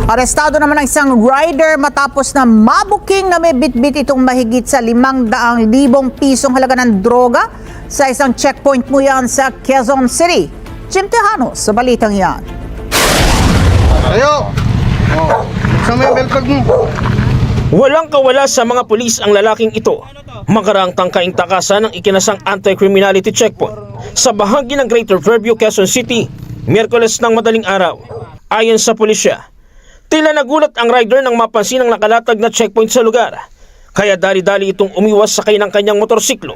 Arestado naman ang isang rider matapos na mabuking na may bitbit itong mahigit sa 500,000 pisong halaga ng droga sa isang checkpoint mo yan sa Quezon City. Jim Tejano sa balitang yan. Ayo! Sa may beltag mo. Walang kawala sa mga pulis ang lalaking ito. Makaraang tangkaing takasan ng ikinasang anti-criminality checkpoint sa bahagi ng Greater Fairview, Quezon City, Miyerkules ng madaling araw. Ayon sa pulisya, tila nagulat ang rider nang mapansin ang nakalatag na checkpoint sa lugar. Kaya dali-dali itong umiwas sakay ng kanyang motorsiklo.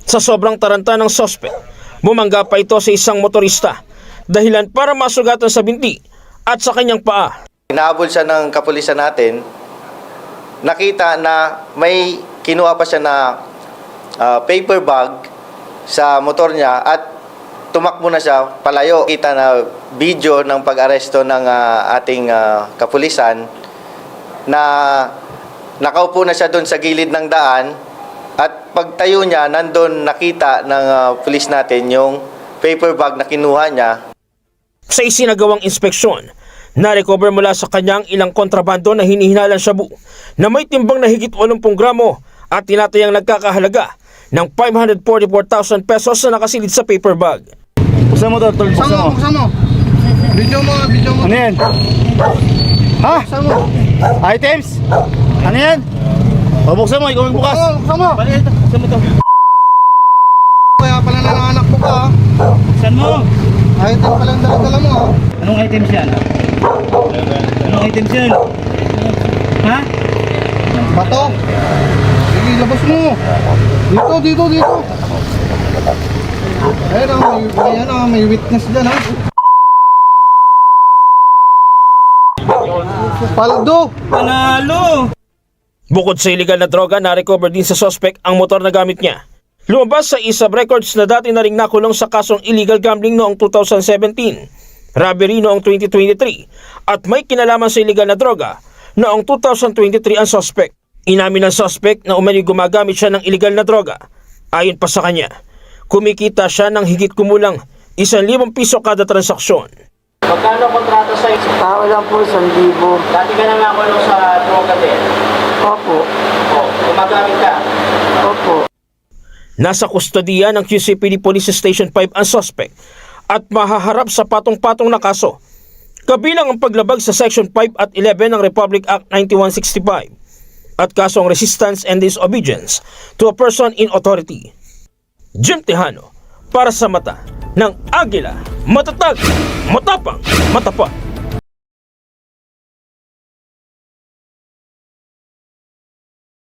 Sa sobrang taranta ng sospek, bumangga pa ito sa isang motorista, dahilan para masugatan sa binti at sa kanyang paa. Inaabol siya ng kapulisan natin. Nakita na may kinuha pa siya na paper bag sa motor niya at tumakbo na siya palayo. Kita na video ng pag-aresto ng ating kapulisan na nakaupo na siya doon sa gilid ng daan at pagtayo niya, nandun nakita ng pulis natin yung paper bag na kinuha niya. Sa isinagawang inspeksyon, na-recover mula sa kanyang ilang kontrabando na hinihinalang shabu na may timbang na higit 80 gramo at tinatayang nagkakahalaga ng 544,000 pesos na nakasilid sa paper bag. Buksan mo to, tol. Buksan mo. Buksan mo. Video mo. Ano yan? Ha? Buksan mo. Items? Ano yan? O, buksan mo. Ikaw magbukas. Buksan mo. Buksan mo to. Kaya pala nanganak mo ka. Buksan mo. Item pala ang dala mo. Anong items yan? Anong items yan? Ha? Bato. Sige, labas mo. Dito. May witness dyan, ha? Paldo. Panalo! Bukod sa illegal na droga, na-recover din sa suspect ang motor na gamit niya. Lumabas sa ISAB records na dati na ring nakulong sa kasong illegal gambling noong 2017, robbery noong 2023, at may kinalaman sa illegal na droga noong 2023 ang suspect. Inamin ng suspect na umano'y gumagamit siya ng illegal na droga. Ayon pa sa kanya, kumikita siya ng higit kumulang 1,000 piso kada transaksyon. Magkano kontrata sa iyo? Tao lang po, 1,000. Dati ka na nakulong sa droga din. Opo. Gumagamit ka? Opo. Nasa kustodiya ng QCPD Police Station 5 ang suspect at mahaharap sa patong-patong na kaso, kabilang ang paglabag sa Section 5 at 11 ng Republic Act 9165 at kasong resistance and disobedience to a person in authority. Jim Tejano, para sa mata ng Agila, matatag, matapang, matapat.